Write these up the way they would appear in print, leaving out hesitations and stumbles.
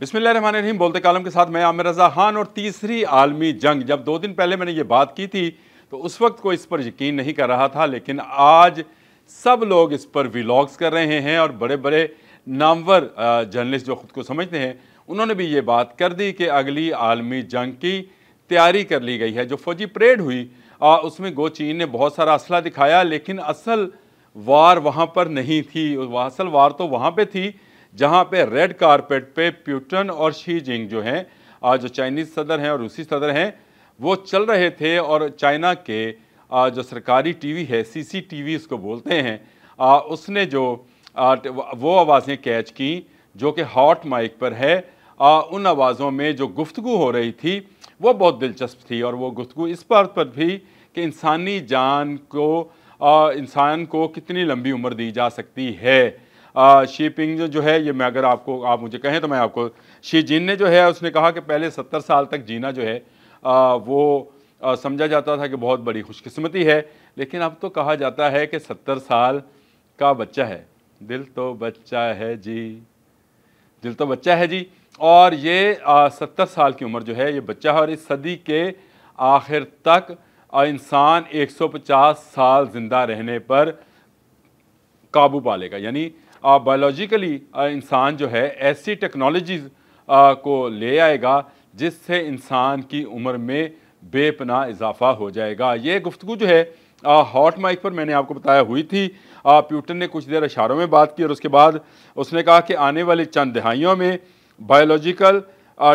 बिस्मिल्लाहिर्रहमानिर्रहीम। बोलते कालम के साथ मैं आमिर रज़ा खान। और तीसरी आलमी जंग, जब 2 दिन पहले मैंने ये बात की थी तो उस वक्त कोई इस पर यकीन नहीं कर रहा था, लेकिन आज सब लोग इस पर व्लॉग्स कर रहे हैं और बड़े बड़े नामवर जर्नलिस्ट जो ख़ुद को समझते हैं उन्होंने भी ये बात कर दी कि अगली आलमी जंग की तैयारी कर ली गई है। जो फौजी परेड हुई उसमें गो चीन ने बहुत सारा असला दिखाया, लेकिन असल वार वहाँ पर नहीं थी। असल वार तो वहाँ पे थी जहाँ पे रेड कारपेट पे पुतिन और शी जिंग जो हैं, जो चाइनीज़ सदर हैं और रूसी सदर हैं, वो चल रहे थे। और चाइना के जो सरकारी टीवी है, CCTV इसको बोलते हैं, उसने जो वो आवाज़ें कैच की जो कि हॉट माइक पर है। उन आवाज़ों में जो गुफ्तगू हो रही थी वो बहुत दिलचस्प थी, और वो गुफ्तगू इस बात पर भी कि इंसानी जान को इंसान को कितनी लंबी उम्र दी जा सकती है। शी पिंग जो है, ये मैं अगर आप मुझे कहें तो मैं आपको, शी जिन ने जो है उसने कहा कि पहले 70 साल तक जीना जो है वो समझा जाता था कि बहुत बड़ी खुशकिस्मती है, लेकिन अब तो कहा जाता है कि 70 साल का बच्चा है, दिल तो बच्चा है जी, दिल तो बच्चा है जी। और ये 70 साल की उम्र जो है ये बच्चा है, और इस सदी के आखिर तक इंसान 150 साल ज़िंदा रहने पर काबू पा लेगा। यानी बायोलॉजिकली इंसान जो है ऐसी टेक्नोलॉजीज़ को ले आएगा जिससे इंसान की उम्र में बेपनाह इजाफा हो जाएगा। ये गुफ्तगू जो है हॉट माइक पर मैंने आपको बताया हुई थी। पुतिन ने कुछ देर इशारों में बात की और उसके बाद उसने कहा कि आने वाली चंद दहाइयों में बायोलॉजिकल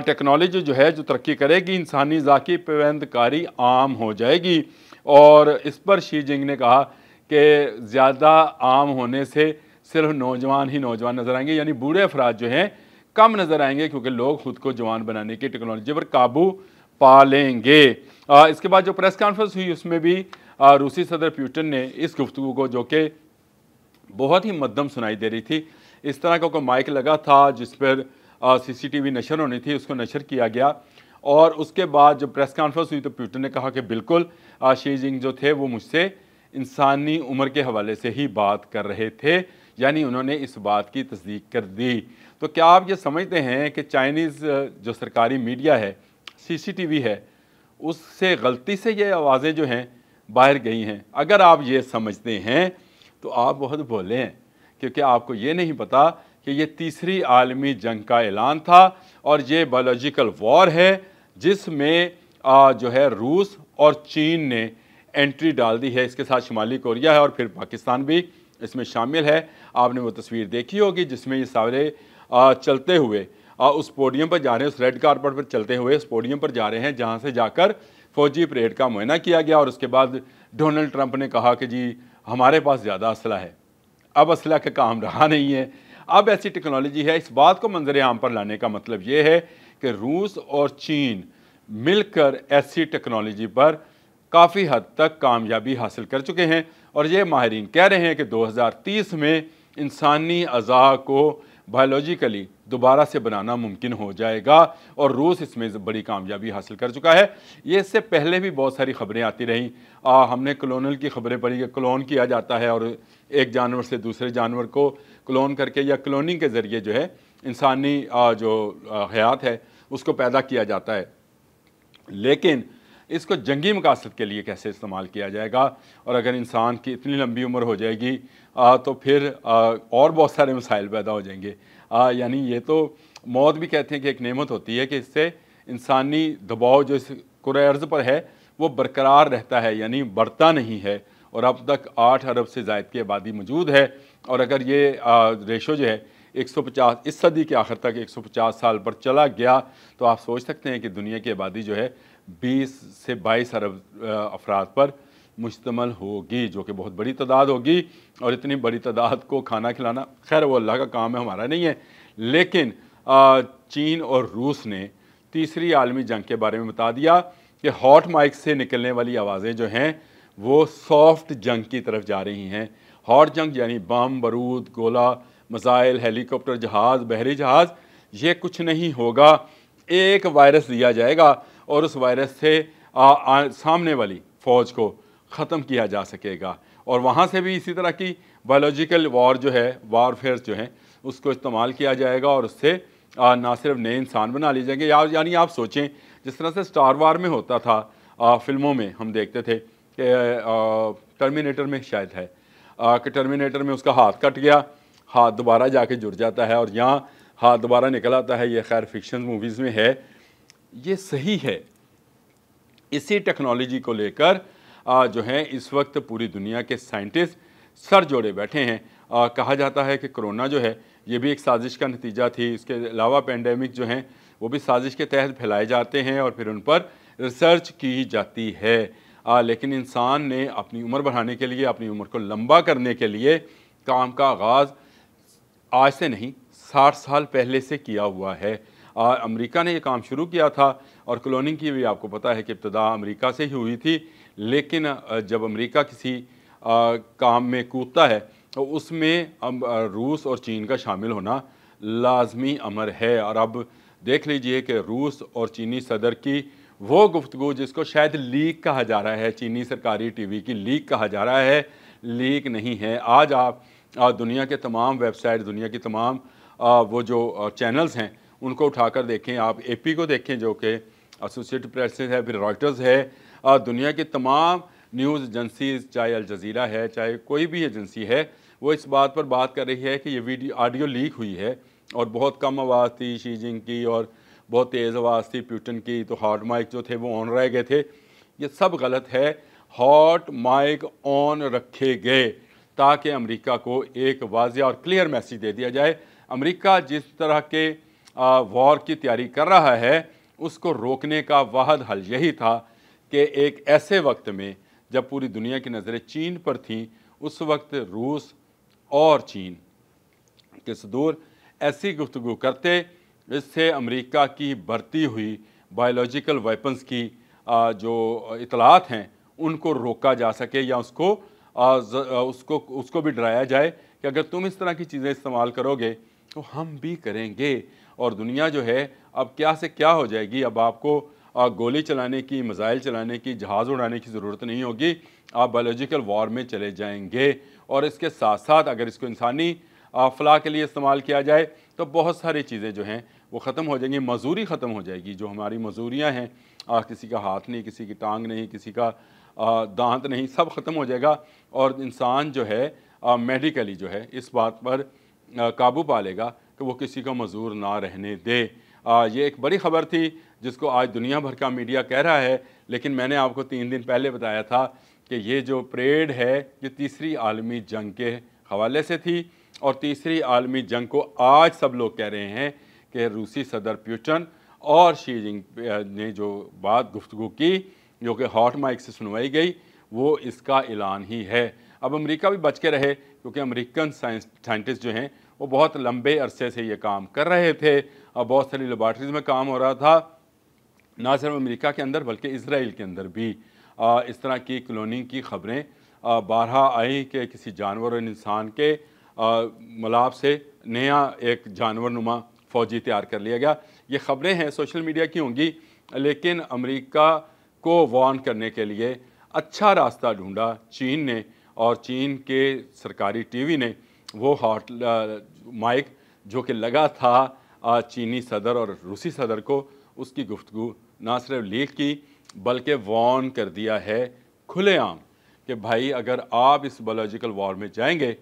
टेक्नोलॉजी जो है जो तरक्की करेगी, इंसानी ज़ाकी पेवंदकारी आम हो जाएगी। और इस पर शी जिंग ने कहा कि ज़्यादा आम होने से सिर्फ नौजवान ही नौजवान नज़र आएंगे, यानी बूढ़े अफराद जो हैं कम नज़र आएंगे, क्योंकि लोग खुद को जवान बनाने की टेक्नोलॉजी पर काबू पा लेंगे। इसके बाद जो प्रेस कॉन्फ्रेंस हुई उसमें भी रूसी सदर पुतिन ने इस गुफ्तगू को, जो कि बहुत ही मध्यम सुनाई दे रही थी, इस तरह का कोई माइक लगा था जिस पर CCTV नशर होनी थी, उसको नशर किया गया। और उसके बाद जब प्रेस कॉन्फ्रेंस हुई तो पुतिन ने कहा कि बिल्कुल शी जिंग जो थे वो मुझसे इंसानी उम्र के हवाले से ही बात कर रहे थे, यानी उन्होंने इस बात की तस्दीक कर दी। तो क्या आप ये समझते हैं कि चाइनीज़ जो सरकारी मीडिया है, CCTV है, उससे गलती से ये आवाज़ें जो हैं बाहर गई हैं? अगर आप ये समझते हैं तो आप बहुत भोले हैं, क्योंकि आपको ये नहीं पता कि ये तीसरी आलमी जंग का ऐलान था और ये बायोलॉजिकल वॉर है जिसमें जो है रूस और चीन ने एंट्री डाल दी है। इसके साथ शुमाली कोरिया है और फिर पाकिस्तान भी इसमें शामिल है। आपने वो तस्वीर देखी होगी जिसमें ये सारे चलते हुए उस पोडियम पर जा रहे हैं, उस रेड कारपेट पर चलते हुए उस पोडियम पर जा रहे हैं जहाँ से जाकर फ़ौजी परेड का मुआयना किया गया। और उसके बाद डोनाल्ड ट्रंप ने कहा कि जी हमारे पास ज़्यादा असला है। अब असला का काम रहा नहीं है, अब ऐसी टेक्नोलॉजी है। इस बात को मंजर आम पर लाने का मतलब ये है कि रूस और चीन मिलकर ऐसी टेक्नोलॉजी पर काफ़ी हद तक कामयाबी हासिल कर चुके हैं। और ये माहिरीन कह रहे हैं कि 2030 में इंसानी अज़ा को बायोलॉजिकली दोबारा से बनाना मुमकिन हो जाएगा, और रूस इसमें बड़ी कामयाबी हासिल कर चुका है। ये इससे पहले भी बहुत सारी खबरें आती रहीं। हमने क्लोनल की खबरें पढ़ी कि क्लोन किया जाता है और एक जानवर से दूसरे जानवर को क्लोन करके या क्लोनिंग के ज़रिए जो है इंसानी जो हयात है उसको पैदा किया जाता है। लेकिन इसको जंगी मकासद के लिए कैसे इस्तेमाल किया जाएगा, और अगर इंसान की इतनी लंबी उम्र हो जाएगी तो फिर और बहुत सारे मसाइल पैदा हो जाएंगे। यानी ये तो मौत भी कहते हैं कि एक नेमत होती है कि इससे इंसानी दबाव जो इस कुरे अर्ज़ पर है वो बरकरार रहता है, यानी बढ़ता नहीं है। और अब तक 8 अरब से ज़ायद की आबादी मौजूद है, और अगर ये रेशो जो है 150 इस सदी के आखिर तक 150 साल पर चला गया तो आप सोच सकते हैं कि दुनिया की आबादी जो है 20 से 22 अरब अफराद पर मुश्तमल होगी, जो कि बहुत बड़ी तादाद होगी। और इतनी बड़ी तादाद को खाना खिलाना, खैर वो अल्लाह का काम है, हमारा नहीं है। लेकिन चीन और रूस ने तीसरी आलमी जंग के बारे में बता दिया कि हॉट माइक से निकलने वाली आवाज़ें जो हैं वो सॉफ्ट जंग की तरफ जा रही हैं। हॉट जंग यानी बम, बारूद, गोला, मिसाइल, हेलीकॉप्टर, जहाज़, बहरी जहाज़, ये कुछ नहीं होगा। एक वायरस दिया जाएगा और उस वायरस से सामने वाली फ़ौज को ख़त्म किया जा सकेगा। और वहाँ से भी इसी तरह की बायोलॉजिकल वॉर जो है, वारफेयर जो है, उसको इस्तेमाल किया जाएगा और उससे ना सिर्फ नए इंसान बना लिए जाएंगे, यानी आप सोचें जिस तरह से स्टार वार में होता था, फिल्मों में हम देखते थे कि टर्मिनेटर में शायद है कि टर्मिनेटर में उसका हाथ कट गया, हाथ दोबारा जाके जुड़ जाता है और यहाँ हाथ दोबारा निकल आता है। ये खैर फिक्शन मूवीज़ में है, ये सही है। इसी टेक्नोलॉजी को लेकर जो है इस वक्त पूरी दुनिया के साइंटिस्ट सर जोड़े बैठे हैं। कहा जाता है कि कोरोना जो है ये भी एक साजिश का नतीजा थी, इसके अलावा पेंडेमिक जो हैं वो भी साजिश के तहत फैलाए जाते हैं और फिर उन पर रिसर्च की जाती है। लेकिन इंसान ने अपनी उम्र बढ़ाने के लिए, अपनी उम्र को लंबा करने के लिए काम का आगाज़ आज से नहीं 60 साल पहले से किया हुआ है। अमेरिका ने ये काम शुरू किया था और क्लोनिंग की भी आपको पता है कि इब्तदा अमेरिका से ही हुई थी, लेकिन जब अमेरिका किसी काम में कूदता है तो उसमें रूस और चीन का शामिल होना लाजमी अमर है। और अब देख लीजिए कि रूस और चीनी सदर की वो गुफ्तगू जिसको शायद लीक कहा जा रहा है, चीनी सरकारी टीवी की लीक कहा जा रहा है, लीक नहीं है। आज आप दुनिया के तमाम वेबसाइट, दुनिया की तमाम वो जो चैनल्स हैं उनको उठाकर देखें, आप एपी को देखें जो कि एसोसिएटेड प्रेस है, फिर रॉयटर्स है, दुनिया की तमाम न्यूज़ एजेंसीज, चाहे अल जज़ीरा है, चाहे कोई भी एजेंसी है, वो इस बात पर बात कर रही है कि ये ऑडियो लीक हुई है और बहुत कम आवाज़ थी शी जिंग की और बहुत तेज़ आवाज़ थी प्यूटन की, तो हॉट माइक जो थे वो ऑन रह गए थे। ये सब गलत है। हॉट माइक ऑन रखे गए ताकि अमेरिका को एक वाज़ेह और क्लियर मैसेज दे दिया जाए। अमेरिका जिस तरह के वॉर की तैयारी कर रहा है उसको रोकने का वाहद हल यही था कि एक ऐसे वक्त में जब पूरी दुनिया की नज़रें चीन पर थीं, उस वक्त रूस और चीन के सदूर ऐसी गुफ्तगू करते जिससे अमेरिका की बढ़ती हुई बायोलॉजिकल वेपन्स की जो इतलात हैं उनको रोका जा सके या उसको भी डराया जाए कि अगर तुम इस तरह की चीज़ें इस्तेमाल करोगे तो हम भी करेंगे। और दुनिया जो है अब क्या से क्या हो जाएगी। अब आपको गोली चलाने की, मिसाइल चलाने की, जहाज़ उड़ाने की ज़रूरत नहीं होगी, आप बायोलॉजिकल वॉर में चले जाएंगे। और इसके साथ साथ अगर इसको इंसानी फलाह के लिए इस्तेमाल किया जाए तो बहुत सारी चीज़ें जो हैं वो ख़त्म हो जाएंगी। मजदूरी ख़त्म हो जाएगी, जो हमारी मजदूरियाँ हैं, किसी का हाथ नहीं, किसी की टांग नहीं, किसी का दांत नहीं, सब ख़त्म हो जाएगा। और इंसान जो है मेडिकली जो है इस बात पर काबू पा लेगा कि वो किसी को मजदूर ना रहने दे। ये एक बड़ी ख़बर थी जिसको आज दुनिया भर का मीडिया कह रहा है, लेकिन मैंने आपको 3 दिन पहले बताया था कि ये जो परेड है ये तीसरी आलमी जंग के हवाले से थी। और तीसरी आलमी जंग को आज सब लोग कह रहे हैं कि रूसी सदर प्यूटन और शी जिंग ने जो बात गुफ्तगू की, जो कि हॉट माइक से सुनवाई गई, वो इसका ऐलान ही है। अब अमेरिका भी बच के रहे क्योंकि अमेरिकन साइंटिस्ट जो हैं वो बहुत लंबे अरसे से ये काम कर रहे थे और बहुत सारी लेबॉर्ट्रीज़ में काम हो रहा था, ना सिर्फ अमेरिका के अंदर बल्कि इसराइल के अंदर भी। इस तरह की क्लोनिंग की ख़बरें बारहा आई कि किसी जानवर और इंसान के मिलाप से नया एक जानवर नुमा फ़ौजी तैयार कर लिया गया। ये ख़बरें हैं सोशल मीडिया की होंगी, लेकिन अमेरिका को वार्न करने के लिए अच्छा रास्ता ढूंढा चीन ने, और चीन के सरकारी टीवी ने वो हॉट माइक जो कि लगा था चीनी सदर और रूसी सदर को, उसकी गुफ्तगू ना सिर्फ लीक की बल्कि वार्न कर दिया है खुलेआम कि भाई अगर आप इस बायोलॉजिकल वॉर में जाएंगे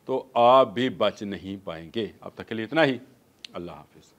तो आप भी बच नहीं पाएंगे। अब तक के लिए इतना ही। अल्लाह हाफिज़।